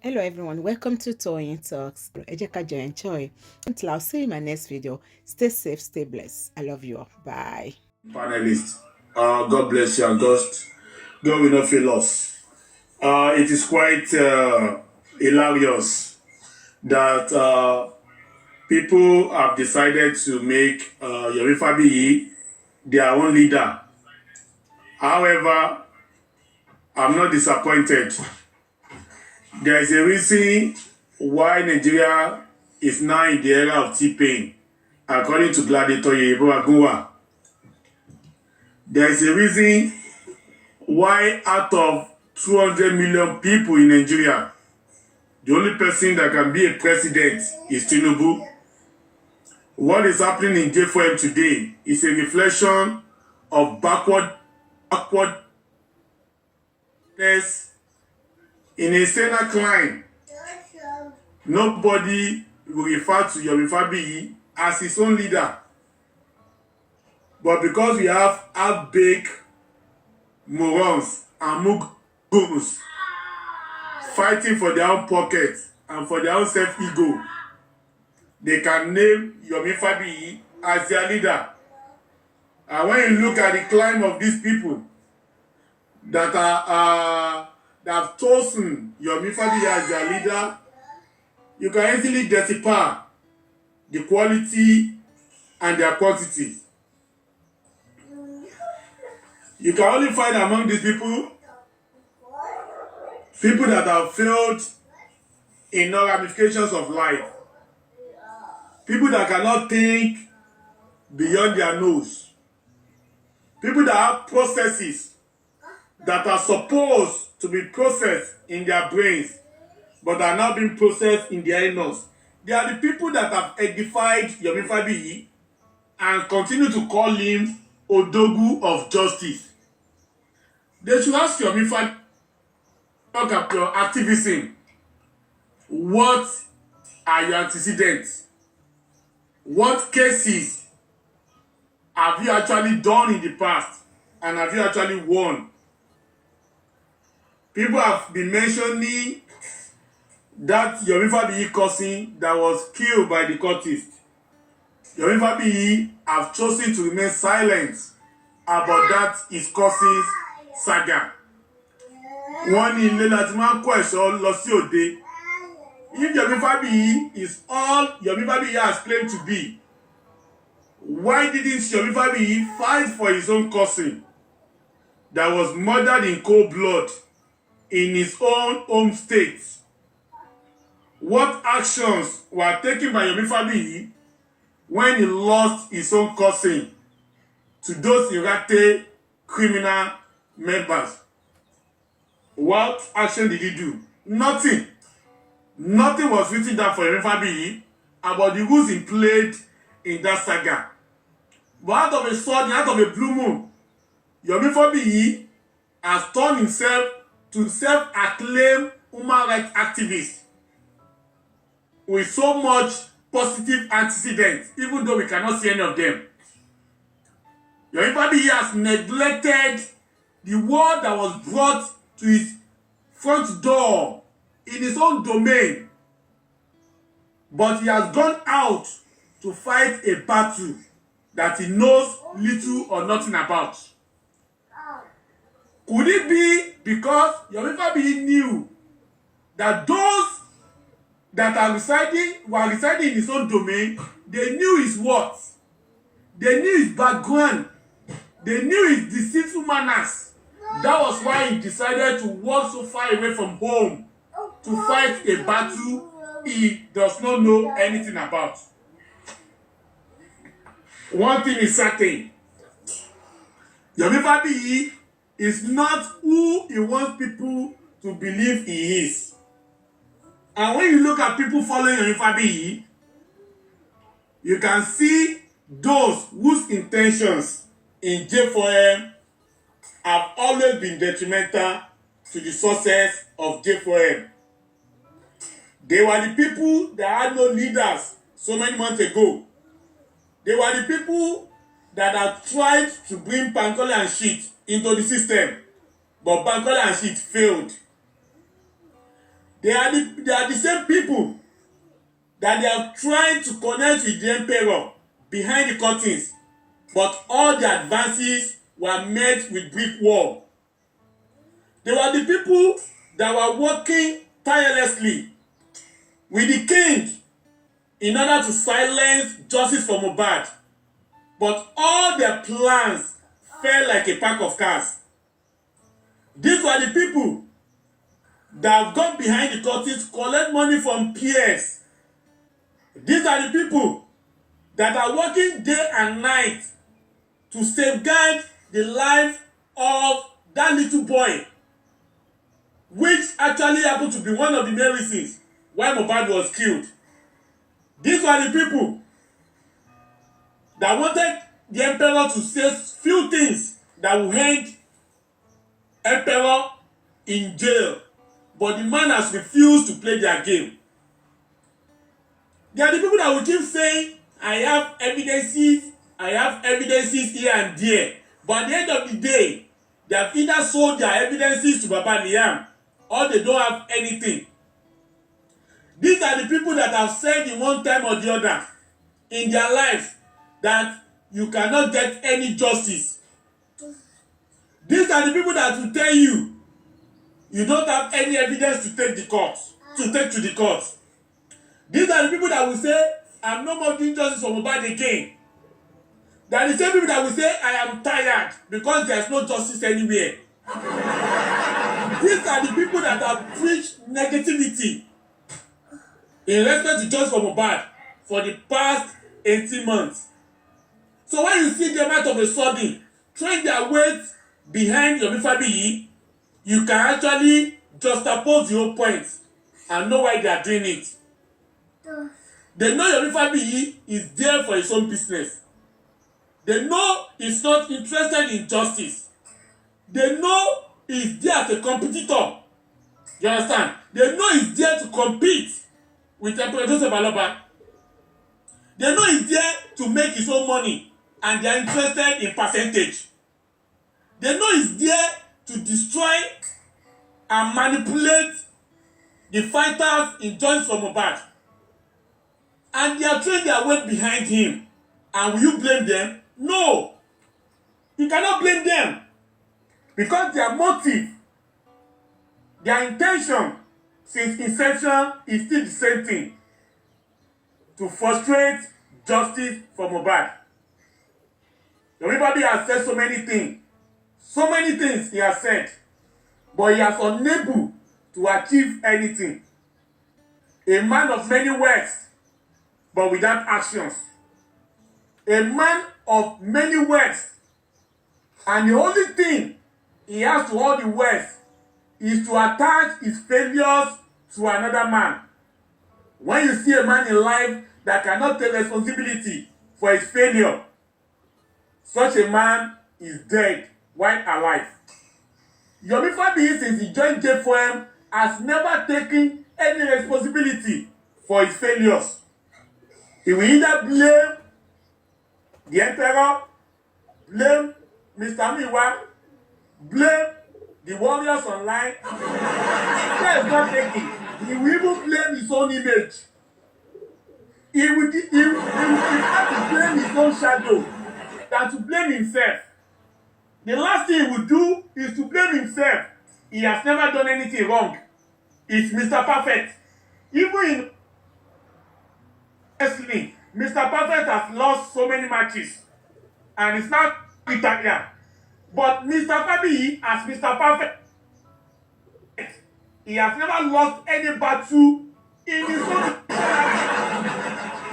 Hello everyone, welcome to Toyeen Talks. Ẹ jẹ́ ká jọ enjoy. Until I'll see you in my next video. Stay safe, stay blessed. I love you all. Bye. Panelists, God bless you and God will not fail us. It is quite hilarious that people have decided to make Yomi Fabiyi their own leader. However, I'm not disappointed. There is a reason why Nigeria is now in the era of T-Pain, according to Gladiator Yebo Agunwa. There is a reason why out of 200 million people in Nigeria, the only person that can be a president is Tinubu. What is happening in J4M today is a reflection of backwardness in a Senate climb. Nobody will refer to Yomi Fabiyi as his own leader. But because we have half-baked morons and mugus fighting for their own pockets and for their own self-ego, they can name Yomi Fabiyi as their leader. And when you look at the climb of these people that have chosen Yomi Fabiyi as their leader, you can easily decipher the quality and their quantity. You can only find among these people that have failed in all ramifications of life. People that cannot think beyond their nose. People that have processes that are supposed to be processed in their brains, but are now being processed in their anus. They are the people that have edified Yomi Fabiyi and continue to call him Odogu of justice. They should ask Yomi Fabiyi, talk about your activism. What are your antecedents? What cases have you actually done in the past? And have you actually won? People have been mentioning that Yomi Fabiyi cousin that was killed by the cultist. Yomi Fabiyi have chosen to remain silent about that his cousin's saga. Wọ́n ní ilé láti máa ń kó ẹ̀ṣọ́ lọ sí òde. If Yomi Fabiyi is all Yomi Fabiyi has claimed to be, why didn't Yomi Fabiyi fight for his own cousin that was murdered in cold blood in his own home state? What actions were taken by Yomi Fabiyi when he lost his own cousin to those Irate criminal members? What action did he do? Nothing. Nothing was written down for Yomi Fabiyi about the rules he played in that saga. But out of a sudden, out of a blue moon, Yomi Fabiyi has turned himself to self-acclaimed human rights activist with so much positive antecedents, even though we cannot see any of them. Yomi Fabiyi has neglected the word that was brought to his front door in his own domain, but he has gone out to fight a battle that he knows little or nothing about. Could it be because Yomi Fabiyi knew that those that were residing in his own domain, they knew his words, they knew his background, they knew his deceitful manners? That was why he decided to walk so far away from home to fight a battle he does not know anything about. One thing is certain: Yomi Fabiyi is not who he wants people to believe he is. And when you look at people following Yomi Fabiyi, you can see those whose intentions in J4M have always been detrimental to the success of J4M. They were the people that had no leaders so many months ago. They were the people that had tried to bring Bankole and Shit into the system, but Bankole and Shit failed. They are the same people that they are trying to connect with the emperor behind the curtains, but all the advances were met with brick wall. They were the people that were working tirelessly with the king in order to silence justice for Mohbad, but all their plans fell like a pack of cards. These were the people that have gone behind the curtains to collect money from peers. These are the people that are working day and night to safeguard the life of that little boy, which actually happened to be one of the main reasons why Mohbad was killed. These were the people that wanted the emperor to say few things that will end emperor in jail, but the man has refused to play their game. They are the people that will keep saying, I have evidences here and there, but at the end of the day, they have either sold their evidences to Baba Liam or they don't have anything. These are the people that have said in one time or the other in their lives that you cannot get any justice. These are the people that will tell you you don't have any evidence to take to the court. These are the people that will say, I'm no more doing justice for Mohbad again. They are the same people that will say, I am tired because there is no justice anywhere. These are the people that have preached negativity in respect to justice for Mohbad for the past 18 months. So when you see them out of a sudden throwing their weight behind Yomi Fabiyi, you can actually juxtapose the whole point and know why they are doing it. They know Yomi Fabiyi is there for his own business. They know he's not interested in justice. They know he's there as a competitor. You understand? They know he's there to compete with Emperor Joseph Aloba. They know he's there to make his own money and they are interested in percentage. They know he's there to destroy and manipulate the fighters in joints from Mohbad. And they are throwing their weight behind him. And will you blame them? No. You cannot blame them. Because their motive, their intention since inception is still the same thing. To frustrate justice for Mohbad. Everybody has said so many things. So many things he has said. But he has unable to achieve anything. A man of many words, but without actions. A man of many words, and the only thing he has to all the words is to attach his failures to another man. When you see a man in life that cannot take responsibility for his failure, such a man is dead while alive. Yomi Fabiyi, since he joined JFOM, has never taken any responsibility for his failures. He will either blame the emperor, blame Mr. Miwa, blame the warriors online. That is not taking. He will even blame his own image. He will prefer to blame his own shadow than to blame himself. The last thing he will do is to blame himself. He has never done anything wrong. It's Mr. Perfect. Even in wrestling, Mr. Perfect has lost so many matches. And it's not Italian. But Mr. Fabiyi, as Mr. Perfect, he has never lost any battle in his own.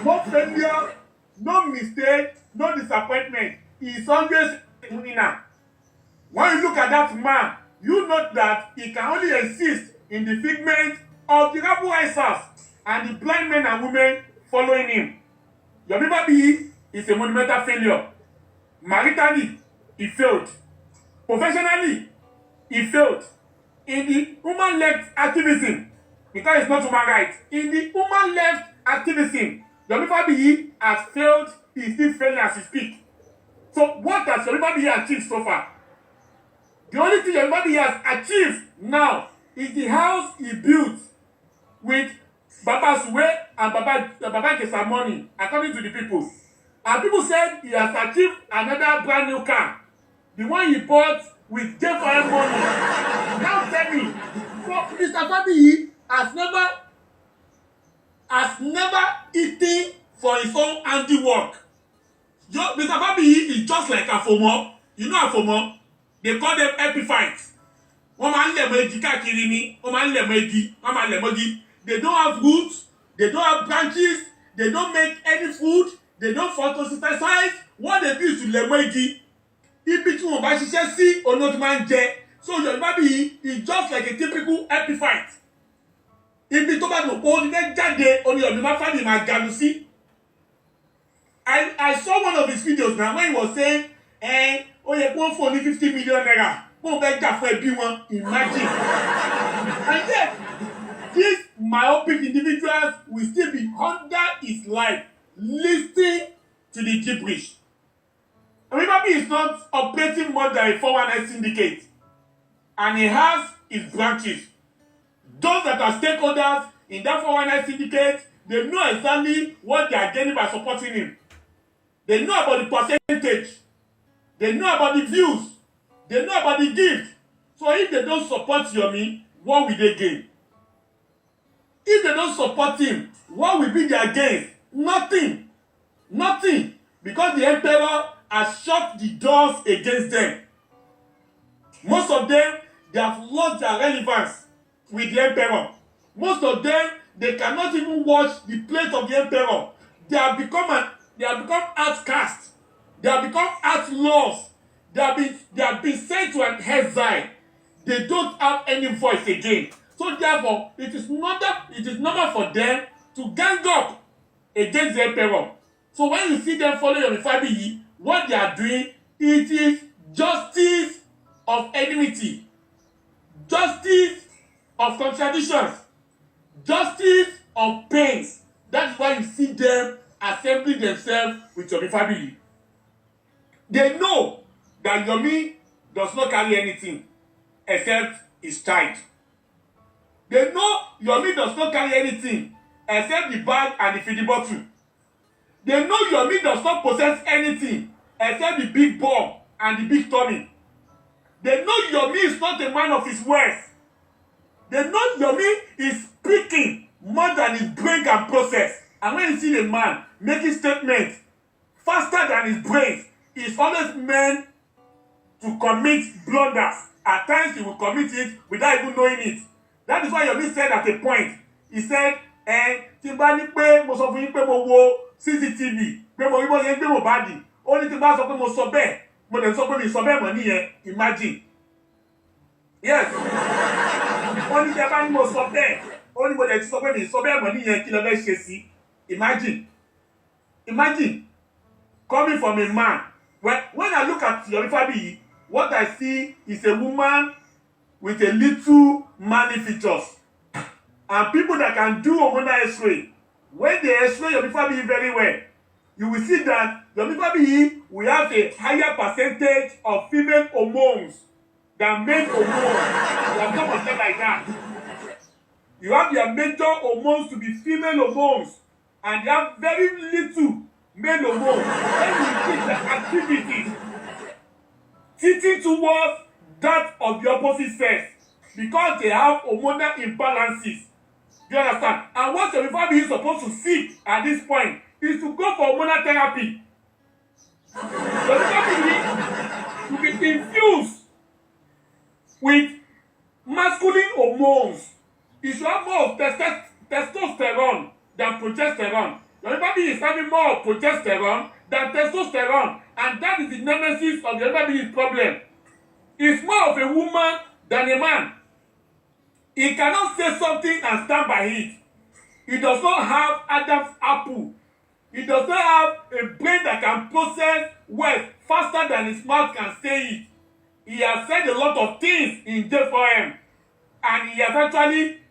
No failure, no mistake, no disappointment. He is always a winner. When you look at that man, you know that he can only exist in the figment of the rabble raisers and the blind men and women following him. Yomi Fabiyi is a monumental failure. Maritally, he failed. Professionally, he failed. In the human left activism, because it's not human rights, in the human left activism, Yomi Fabiyi has failed. He is still failing as he speaks. So what has Yomi Fabiyi achieved so far? The only thing Yomi Fabiyi has achieved now is the house he built Baba Suwe and Baba Kesamoni, according to the people. And people said he has achieved another brand new car. The one he bought with J4M money. Now tell me, so Mr. Fabiyi has never eaten for his own handiwork. Mr. Fabiyi is just like Afomo. You know Afomo? They call them epiphytes. Wọ́n máa ń lẹ̀ mọ́ igi káàkiri ni, wọ́n máa ń lẹ̀ mọ́ igi, wọ́n máa lẹ̀ mọ́ igi. They don't have roots, they don't have branches, they don't make any food, they don't photosynthesize. What they do is to lẹ̀ mọ́ igi. Ibi tí wọ́n bá ṣiṣẹ́ sí ọ̀nà tí máa ń jẹ. So Yomi Fabiyi is just like a typical epiphyte. Ibi tó bá dùn kó ní fẹ́ jáde, oní Yomi Fabiyi máa ganu sí. I saw one of his videos now when he was saying, ó yẹ kó fún ní 50 million naira. Wọ́n fẹ́ jà fún ẹbí wọn, imagine. And yet, these myopic individuals will still be under his life, listening to the gibberish. Yomi Fabiyi is not operating more than a 419 syndicate. And he has his branches. Those that are stakeholders in that 419 syndicate, they know exactly what they are gaining by supporting him. They know about the percentage. They know about the views. They know about the gift. So if they don't support Yomi, what will they gain? If they don't support him, what will be their gain? Nothing. Nothing. Because the emperor has shut the doors against them. Most of them, they have lost their relevance with the emperor. Most of them, they cannot even watch the plate of the emperor. They have become outcasts. They have become outlaws. They have been sent to an exile. They don't have any voice again. So therefore, it is normal for them to gang up against the emperor. So when you see them follow Yomi Fabiyi, what they are doing, it is justice of enmity, justice of contradictions, justice of pains. That's why you see them assembling themselves with Yomi Fabiyi. They know that Yomi does not carry anything except his child. They know Yomi does not carry anything except the bag and the feeding bottle. They know Yomi does not possess anything except the big ball and the big tummy. They know Yomi is not a man of his words. They know Yomi is speaking more than his brain can process. And when you see a man making statements faster than his brain, he's always meant to commit blunders. At times he will commit it without even knowing it. That is why Yomi said at a point, he said, tí n bá ní pé mo sọ fún yín pé mo wo CCTV, pé mo rí bó ṣe ń gbé Mohbad, ó ní tí n bá sọ pé mo sọ bẹ́ẹ̀, mo dẹ̀ sọ pé mi sọ bẹ́ẹ̀ mọ́ nìyẹn, imagine. Yes. Ó ní tí ẹ bá ní mo sọ bẹ́ẹ̀, ó ní mo dẹ̀ ti sọ pé mi sọ bẹ́ẹ̀ mọ́ nìyẹn, kí ló fẹ́ ṣe sí? Imagine. Imagine. Coming from a man. When I look at Yomi Fabiyi, what I see is a woman with a little manly features. And people that can do hormonal X-ray. When they X-ray Yomi Fabiyi very well, you will see that Yomi Fabiyi will have a higher percentage of female hormones than male hormones. You have not understand like that. You have your major hormones to be female hormones, and they have very little male hormones. When you see the activities tilting towards that of the opposite sex, because they have hormonal imbalances. Do you understand? And what Yomi Fabiyi is supposed to seek at this point is to go for hormonal therapy. Yomi Fabiyi to be infused with masculine hormones. He should have more of testosterone than progesterone. Yomi Fabiyi is having more of progesterone than testosterone, and that is the nemesis of Yomi Fabiyi's problem. He's more of a woman than a man. He cannot say something and stand by it. He does not have Adam's apple. He does not have a brain that can process words faster than his mouth can say it. He has said a lot of things in J4M, and he has actually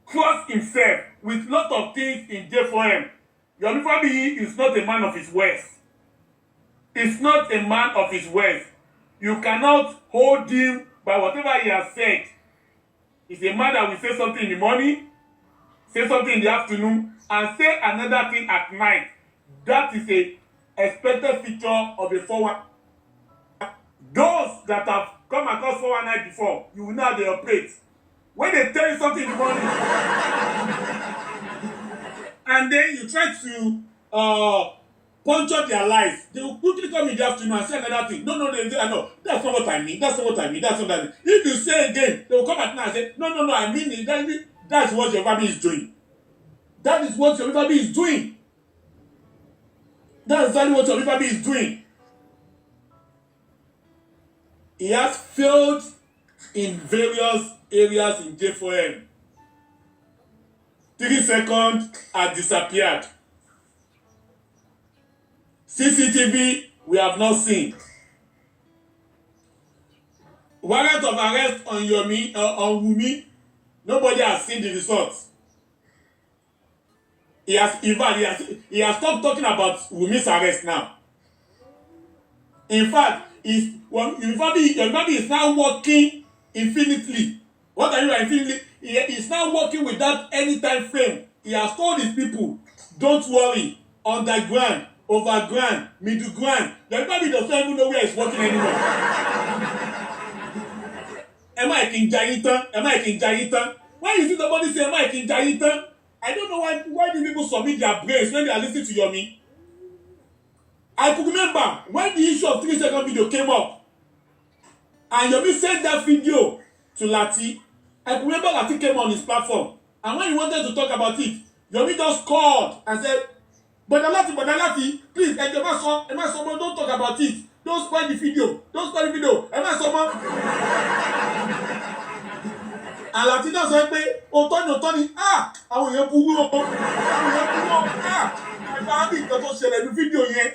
crossed himself with a lot of things in J4M. Yomi Fabiyi is not a man of his words. He's not a man of his words. You cannot hold him by whatever he has said. He's a man that will say something in the morning, say something in the afternoon, and say another thing at night. That is a expected feature of a 419. Those that have come across 419 before, you will know how they operate. When they tell you something in the morning, and then you try to puncture their lies, they will quickly come in the afternoon and say another thing. No, they say, no, that's not what I mean. That's not what I mean. That's not what I mean. If you say again, they will come at night and say, no, I mean it. That's what your Fabiyi is doing. That is what your Fabiyi is doing. That's exactly what your Fabiyi is doing. He has failed in various areas in J4M. 3 seconds had disappeared. CCTV we have not seen. Warrant of arrest on Yomi, on Wumi, nobody has seen the results. He has stopped talking about Wumi's arrest now. In fact, Yomi is now working infinitely. What are you infinitely? He is now working without any time frame. He has told his people, don't worry, underground, overground, middle ground. Yomi doesn't even know where he's working anymore. Am I King Jayitan? When you see somebody say, am I King Jayitan? I don't know why do people submit their brains when they are listening to Yomi. I could remember when the issue of 3-second video came up and Yomi sent that video to Lati. I could remember Lati came on his platform, and when he wanted to talk about it, Yomi just called and said, But Lati, please, don't talk about it. Don't spoil the video. And Lati náà sọ pé òótọ́ ni àwọn èèyàn burú àbí nǹkan tó ṣẹlẹ̀ ní fídíò yẹn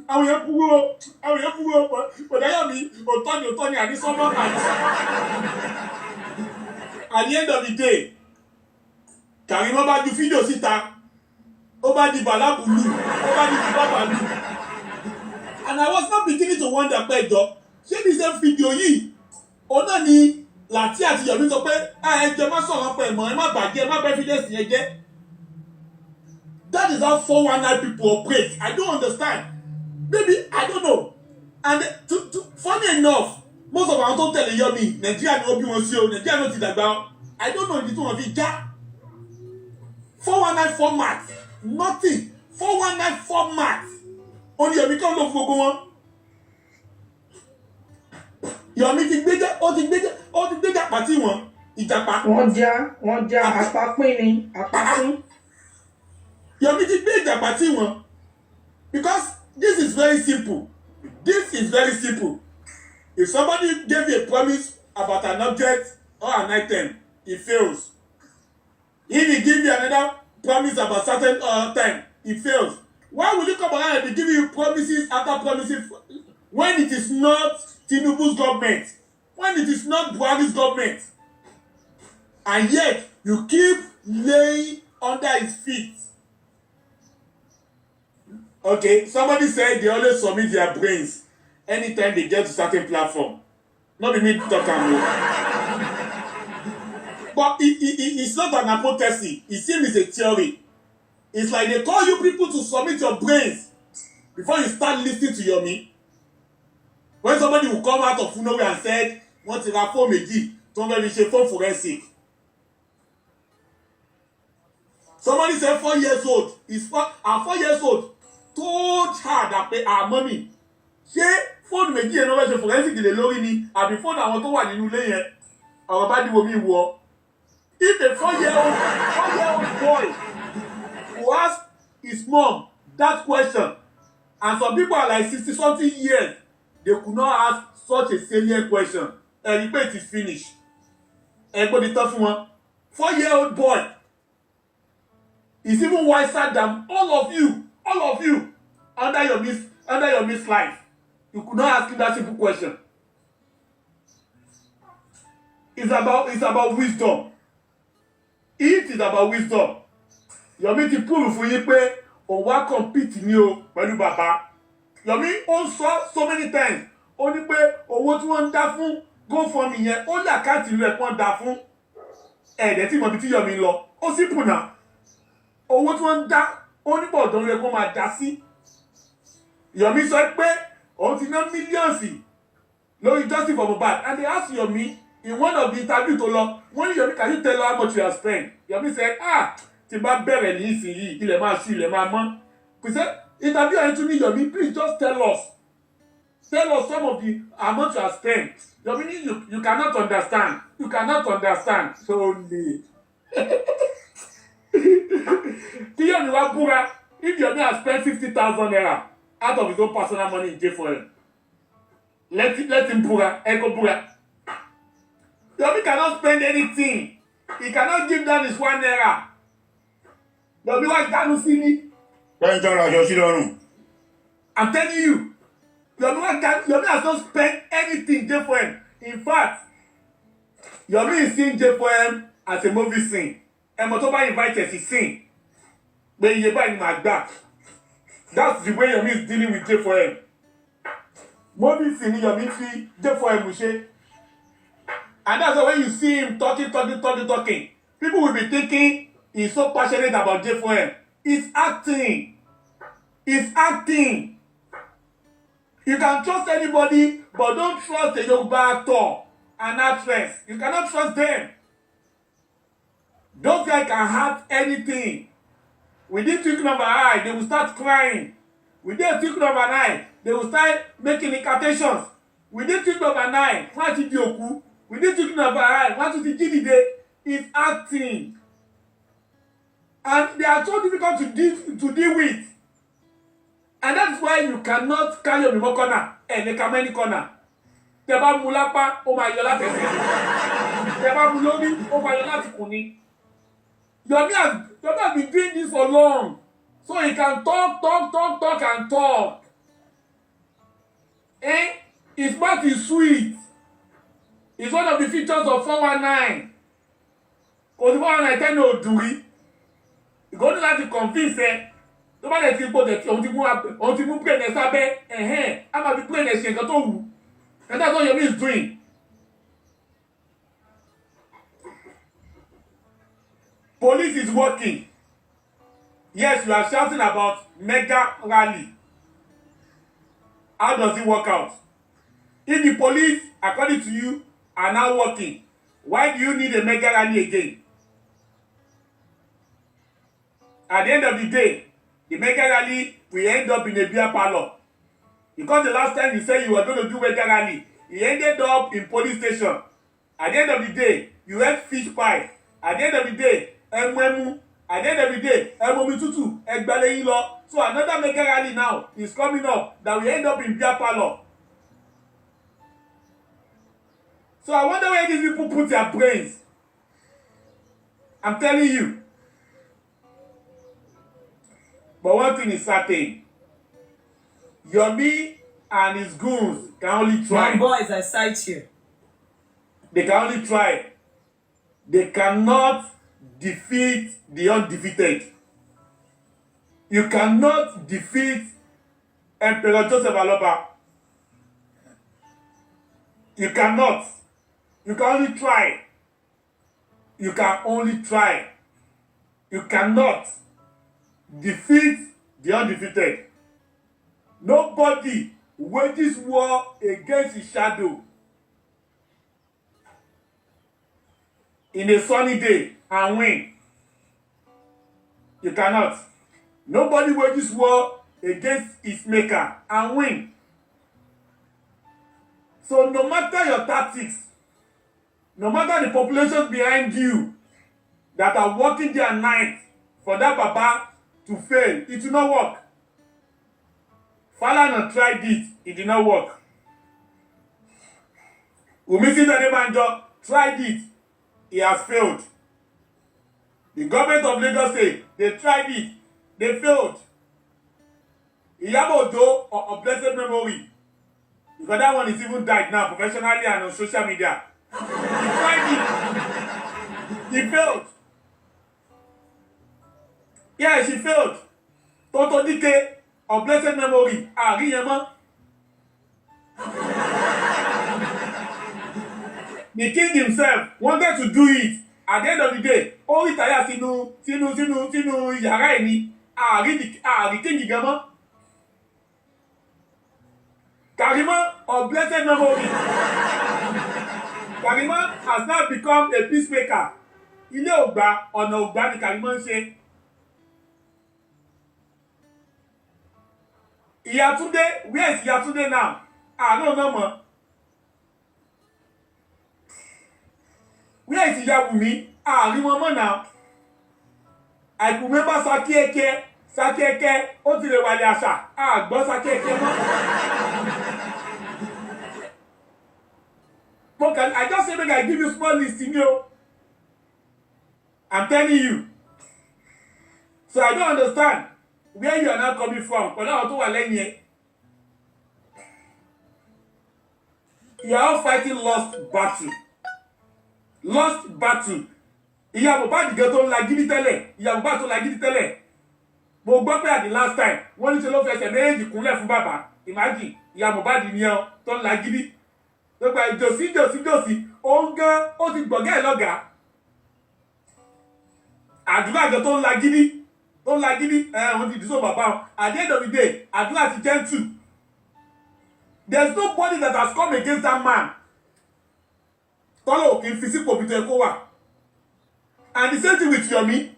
àwọn èèyàn burú bọ̀dá Yomi òótọ́ ni àdísọ́mọ́. At the end of the day, Karimo bá ju fídíò síta, ó bá di bàlábùlù, ó bá di bàbàlù. And I was not beginning to wonder pé ẹjọ́ ṣé ní same fídíò yìí òun náà ni Lati àti Yomi sọ pé ẹjọ́ má sọ̀rọ̀ pẹ̀ mọ́, ẹ má bàjẹ́, ẹ má bẹ́ fídíò sí yẹn jẹ́. That is how 419 people operate. I don't understand. Maybe I don't know. And funny enough, most of our tó tẹ̀lé Yomi, Nigeria ni ó bí wọn sí o, Nigeria ló ti dàgbà. I don't know ìdí tí wọ́n fi já. 419 format, nothing. 419 format. Only Yomi kan ló fún gbogbo wọn. Yomi ti gbéjà pàtí wọn. Ìjàpá. Wọ́n já àpapín ni, àpapín. Yomi ti gbéjà pàtí wọn. Because this is very simple. If somebody gave you a promise about an object or an item, it fails. If he give you another promise about certain time, it fails. Why will you come around and be giving you promises after promises when it is not Tinubu's government, when it is not Buhari's government, and yet you keep laying under his feet? Okay, somebody said they always submit their brains anytime they get to certain platform. Not be me talking. But it's not an hypothesis. It seems it's a theory. It's like they call you people to submit your brains before you start listening to Yomi. When somebody will come out of nowhere and said, "Want to have phone méjì, tó ń fẹ́ fi ṣe phone forensic." Somebody said 4 years old. And 4 years old told her that mommy, ṣé phone méjì yẹn ló fẹ́ ṣe forensic lè lórí ni àbí phone àwọn tó wà nínú ilé yẹn ọ̀rọ̀ bá dìbò mi wọ. If a 4-year-old boy who ask his mom that question, and some people are like 60-something years, they could not ask such a salient question. And it is finished. Everybody talk from one 4-year-old boy is even wiser than all of you under your miss life. You could not ask him that simple question. It's about wisdom. It is about wisdom. Yomi ti prove fún yín pé òun wá compete ní o pẹ̀lú bàbá. Yomi ó sọ so many times. Ó ní pé owó tí wọ́n ń dá fún GoFundMe yẹn ó lè àkáǹtì ìlú ẹ̀ pọ́n dá fún ẹ̀ẹ́dẹ̀ tí mo bí tí Yomi lọ. ó simple náà owó tí wọ́n ń dá ó ní bọ̀dọ̀ ló yẹ kó máa dá sí. Yomi sọ pé òun ti ná mílíọ̀nsì lórí justice for Mohbad, and they ask Yomi in one of the interview tó lọ, wọ́n ní Yomi, can you tell how much you have spent? Yomi said, tí bá bẹ̀rẹ̀ ní ìsinyìí ilẹ̀ máa ṣú ilẹ̀ máa mọ́. Kò sẹ́ interview ẹ̀ tún ní Yomi, please just tell us some of the amount you have spent. Yomi, you cannot understand. You cannot understand. So le. Tí Yomi wá búra, if Yomi has spent 50,000 naira out of his own personal money in jail for him, let him búra, go búra. Yomi cannot spend anything. He cannot give down his 1 naira. Yomi wá dánú sí ní. I'm telling you, Yomi has not spent anything jail for him. In fact, Yomi is seeing jail for him as a movie scene. Ẹmọ tó bá invite sí scene. Pé iye báyìí máa gbà. That's the way Yomi is dealing with jail for him. Movie scene Yomi fi jail for him ṣe. And that's why when you see him talking, people will be thinking he's so passionate about jail for him. He's acting. You can trust anybody, but don't trust a Yoruba actor and actress. You cannot trust them. Those guys can hurt anything. Within tweak number eye, they will start crying. Within tweak number 9, they will start making incantations. Within tweak number 9, wọ́n ti di òkú. Within tweak number eye, wọ́n ti di jídìde. Is acting. And they are so difficult to deal with. And that's why you cannot carry Yomi mọ́ corner. Ẹni ká mẹ́ni corner. Tẹ́ bá mú lápá, ó máa yọ láti ẹsẹ̀. Tẹ́ bá mú lórí, ó máa yọ láti kùn ni. Yomi has been doing this for long. So he can talk and talk. His mouth is sweet. It's one of the features of 419. Kò sí 419 tẹ́ni òdùrí. Ìgbóni láti convince ẹ. Tó bá dẹ̀ ti gbọ́ dẹ̀ tí òun ti mú brain ẹ sábẹ́, a máa fi brain ẹ ṣe nǹkan tó wù. And that's what Yomi is doing. Police is working. Yes, you are shouting about mega rally. How does it work out? If the police, according to you, are now working, why do you need a mega rally again? At the end of the day, the mega rally will end up in a beer parlor. Because the last time you said you were going to do mega rally, it ended up in police station. At the end of the day, you had fish pie. At the end of the day, ẹmu. At the end of the day, ẹmomi tútù, ẹgbẹ́lẹ́yìn lọ. So another mega rally now is coming up that will end up in beer parlor. So I wonder where these people put their brains. I'm telling you. But one thing is certain. Yomi and his goons can only try. My boys, I cite you. They can only try. They cannot defeat the undefeated. You cannot defeat Emperor Joseph Aloba. You cannot. You can only try. You can only try. You cannot defeat the undefeated. Nobody wages war against his shadow. In a sunny day and win. You cannot. Nobody wages war against his maker and win. So no matter your tactics, no matter the populations behind you that are working day and night for that Baba to fail, it will not work. Falana tried it did not work. Umisi Tadebanjo tried it, he has failed. The government of Lagos State, they tried it, they failed. Iyabo Ojo of blessed memory, because that one is even died now professionally and on social media. He tried it, he failed. Yeah, she failed. Toto Dike of blessed memory, Ariyema. The king himself wanted to do it. at the end of the day ó retire sínú yàrá ẹ̀ ni àrí kíngì gan mọ́. Karimo of blessed memory. Karimo has now become a peacemaker. Ilé ògbà ọ̀nà ògbà ni Karimo ń ṣe. Ìyá Túndé, where is Ìyá Túndé now? I don't know more. Where is Ìyá Wùmí? Rí wọn mọ́ now. I could remember Sákẹ́kẹ́, ó ti lè wàlẹ̀ àṣà, gbọ́ Sákẹ́kẹ́ mọ́. I just say make I give you small list in you. I'm telling you. So I don't understand where you are now coming from. You are all fighting lost battle. Lost battle. Ìyá Mohbad gan tó ń lagídí tẹ́lẹ̀. Ìyá Mohbad tó lagídí tẹ́lẹ̀. Mo gbọ́ pé at the last time wọ́n ní ṣe ló fẹsẹ̀ méjì kúnlẹ̀ fún bàbá. Imagine ìyá Mohbad ni ẹ tó ń lagídí. Tó gba ìjòsí òun gan ó ti gbọ̀gẹ́ ẹ̀ lọ́gàá. Àdúrà gan tó ń lagídí wọ́n ti dìsọ́ bàbá wọn. At the end of the day àdúrà ti gentle. There's nobody that has come against that man. Tọ́lọ̀ kì í fi sípò bí tó ẹ kó wà. And the same thing with Yomi.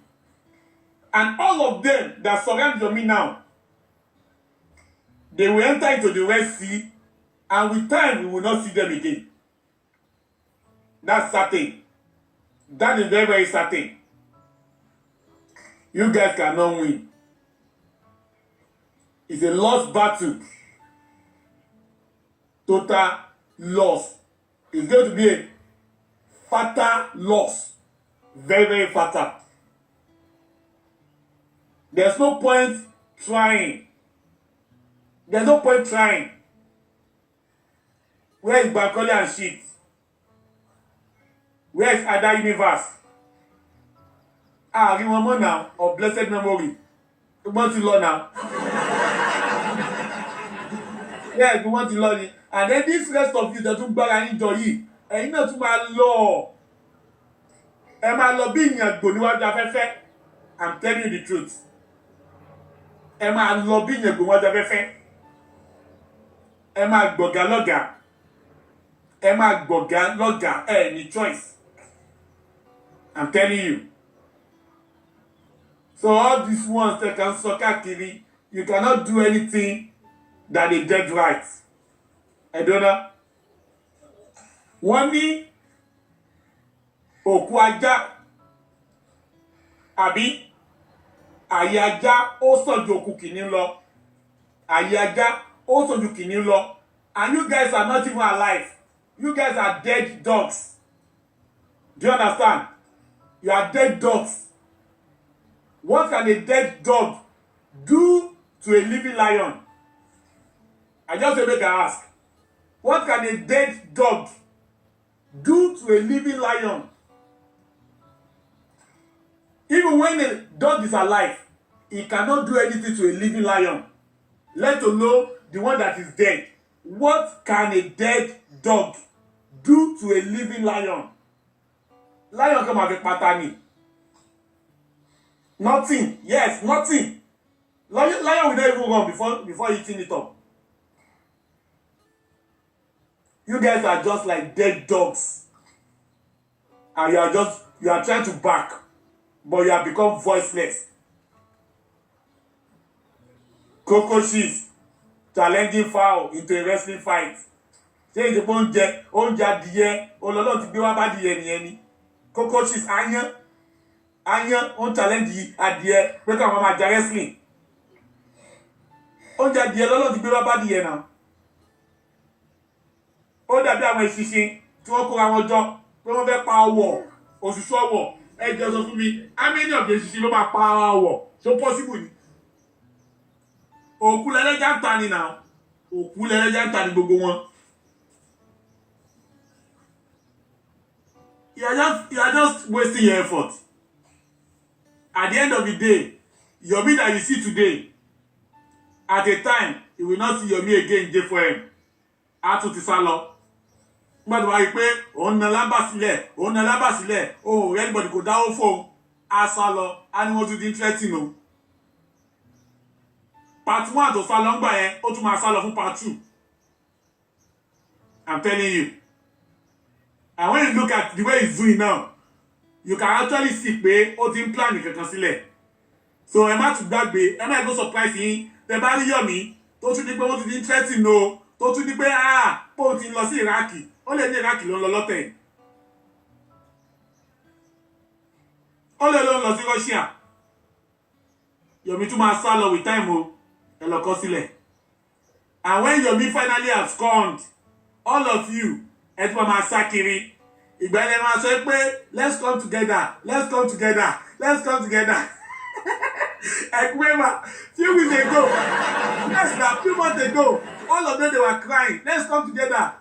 And all of them that surround Yomi now, they will enter into the Red Sea, and with time we will not see them again. That's certain. That is very, very certain. You guys cannot win. It's a lost battle. Total loss. It's going to be a fatal loss. Very, very fatal. There's no point trying. There's no point trying. Where is Bankole and shit? Where is Ada Universe? Remember now, of blessed memory. You want to learn now? Yeah, you want to learn it. And then this rest of you that don't bother enjoy it. And you know to my law. And my law being a good one, I'm telling you the truth. And my law being a good one, and my boga logger, any choice. I'm telling you. So all these ones that can soccer TV, you cannot do anything that they dead right. I don't know. Wọ́n ní òkú ajá àbí àyè ajá ó sàn ju òkú kìíní lọ. Àyè ajá ó sàn ju kìíní lọ. And you guys are not even alive. You guys are dead dogs. Do you understand? You are dead dogs. What can a dead dog do to a living lion? I just make an ask. What can a dead dog do to a living lion? Even when a dog is alive, he cannot do anything to a living lion, let alone the one that is dead. What can a dead dog do to a living lion? Lion come have a pattern. Nothing. Yes, nothing. Lion will not even run before eating it up. You guys are just like dead dogs. And you are trying to bark, but you have become voiceless. Cockroaches challenging fowl into a wrestling fight. Ṣé ìdìbò oúnjẹ adìyẹ olólùwà ti gbé wá bá adìyẹ nìyẹn ni. Cockroaches ayan on challenge adìyẹ pé káwọn máa jà wrestling. Oúnjẹ adìyẹ lọ́lọ́ ti gbé wá bá adìyẹ náà. Ó dàbí àwọn ìṣinṣin tí wọ́n kóra wọn jọ pé wọ́n fẹ́ pa ọwọ́ òṣùṣù ọwọ́. Ẹ jẹ́ sọ fún mi, how many of the ìṣinṣin ló máa pa ọwọ́? So possible ni. Òkú lẹ́lẹ́jà ń ta ni náà. Òkú lẹ́lẹ́jà ń ta ni gbogbo wọn. You are just wasting your effort. At the end of the day, Yomi that you see today, at a time, you will not see Yomi again in J4M. Atu ti sá lọ. gbọ́dọ̀ wá rí pé òun na lábà sílẹ̀ òun anybody kò dáwó fóun á sá lọ á ní wọ́n tún di interesting o part 1 tó sá lọ ń gbà yẹn ó tún máa sá lọ fún part 2. I'm telling you. And when you look at the way he's doing now, you can actually see pé ó ti ń plan kankan sílẹ̀. So ẹ má tún gbàgbé, ẹ má go surprise yín tẹ́ bá rí Yomi tó tún ní pé wọ́n ti di interesting o tó tún ní pé pò ti lọ sí Iraki ó lè ní Iraki ló ń lọ lọ́tẹ̀ ó lè lọ sí Russia. Yomi tún máa sá lọ with time o ẹ lọ kọ sílẹ̀. And when Yomi finally has come, all of you ẹ tún máa sá kiri ìgbà ilẹ̀ máa sọ pé let's come together. I remember few weeks ago, yes, now few months ago, all of them they were crying. Let's come together.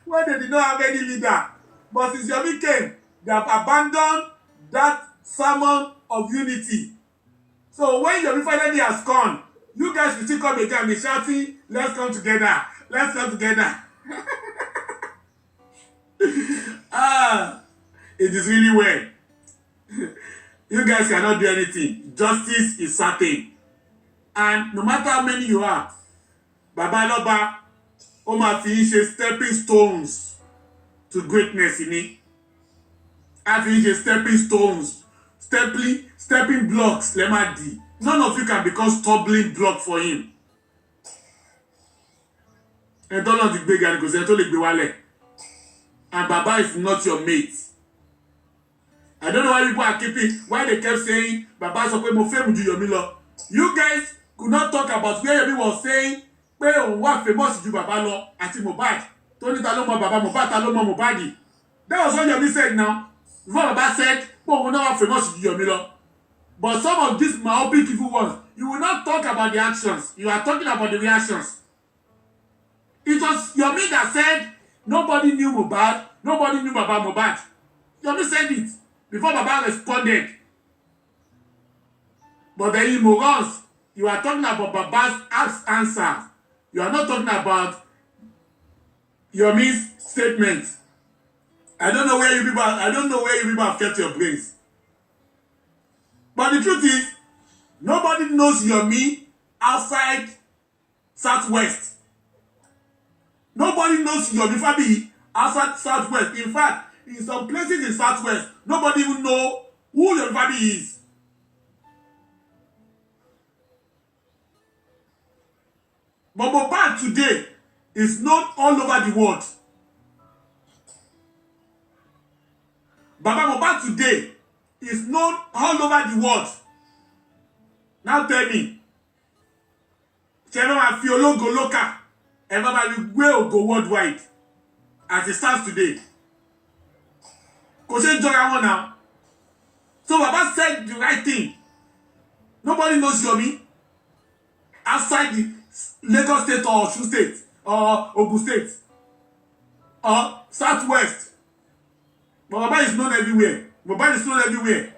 When they did not have any leader. But since Yomi came, they have abandoned that sermon of unity. So when Yomi finally has come, you guys will still come again and be shouting, let's come together. It is really well. You guys cannot do anything. Justice is certain. And no matter how many you are, Baba Loba, ó máa fi ṣe stepping stones to greatness in it. A fi ṣe stepping stones, stepping blocks, lemadi. None of you can become stumbling block for him. And don't know the big guy because tó lè gbé wálẹ̀. And Baba is not your mate. I don't know why people are why they kept saying, Baba sọ pé mo fẹ́ ju Yomi lọ. You guys could not talk about where Yomi was saying, pé òun wà famous ju Baba lọ àti Mohbad. Tó ní ta ló mọ Baba Mohbad, ta ló mọ Mohbad. That was what Yomi said now. Before Baba said, pé òun náà wà famous ju Yomi lọ. But some of these myopic evil ones, you will not talk about the actions. You are talking about the reactions. It was Yomi that said, nobody knew Mohbad, nobody knew Baba Mohbad. Yomi said it before Baba responded. But then in morons, you are talking about Baba's answers. You are not talking about Yomi's statement. I don't know where you people have kept your brains. But the truth is, nobody knows Yomi outside Southwest. Nobody knows Yomi Fabiyi outside Southwest. In fact, in some places in Southwest, nobody even know who Yomi Fabiyi is. But Mohbad today is known all over the world. Baba Mohbad today is known all over the world. Now tell me, Chema fi ológo local, everybody will go worldwide as it stands today. Kò ṣe jọra wọn now. So Baba said the right thing. Nobody knows Yomi outside the Lagos State or Osun State or Ogun State or Southwest. But Baba is known everywhere. Mohbad is known everywhere.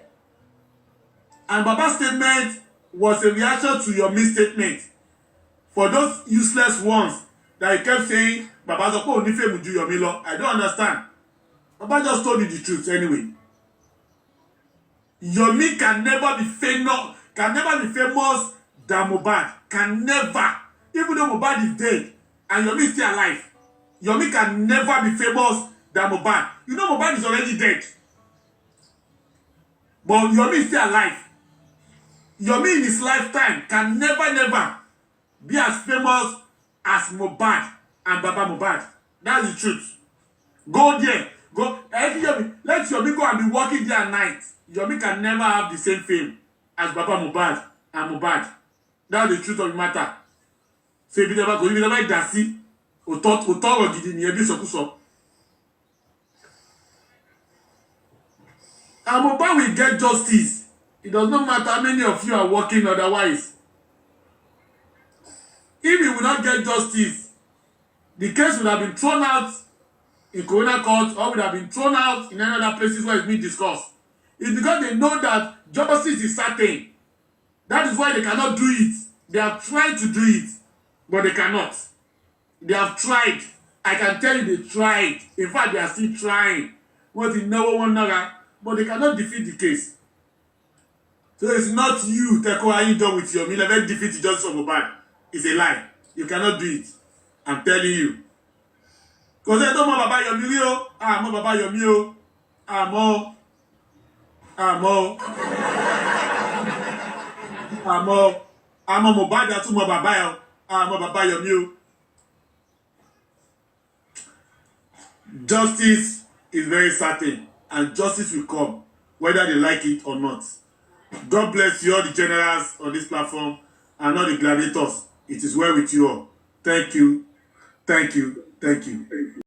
And Baba's statement was a reaction to Yomi's statement. For those useless ones that he kept saying, Baba sọ pé òun nífẹ̀ẹ́ mu ju Yomi lọ. I don't understand. Baba just told you the truth anyway. Yomi can never be famous than Mohbad. Can never. Even though Mohbad is dead and Yomi is still alive, Yomi can never be famous than Mohbad. You know Mohbad is already dead. But Yomi is still alive. Yomi in his lifetime can never be as famous as Mohbad and Baba Mohbad. That's the truth. Go there. Go. Let Yomi go and be working day and night. Yomi can never have the same fame as Baba Mohbad and Mohbad. That's the truth of the matter. So if you never go, if you never dasi, òtọ́rọ̀ gidi ni ẹbí sọkúsọ. And Mohbad will get justice. It does not matter how many of you are working otherwise. If he will not get justice, the case would have been thrown out in Corona Court or would have been thrown out in any other places where it's being discussed. It's because they know that justice is certain. That is why they cannot do it. They have tried to do it, but they cannot. They have tried I can tell you they tried. In fact, they are still trying. What in no one naira, but they cannot defeat the case. So it's not you, Teko Ayinjo, with your level defeat the justice of Mohbad. It's a lie. You cannot do it. I'm telling you. Because I don't know Baba Yomi rí o. Mo Baba Yomi o. Àmọ́ Mohbad àtúmọ̀ bàbá ẹ̀ o. Mo Baba Yomi o. Justice is very certain, and justice will come, whether they like it or not. God bless you, all the generals on this platform and all the gladiators. It is well with you all. Thank you. Thank you. Thank you.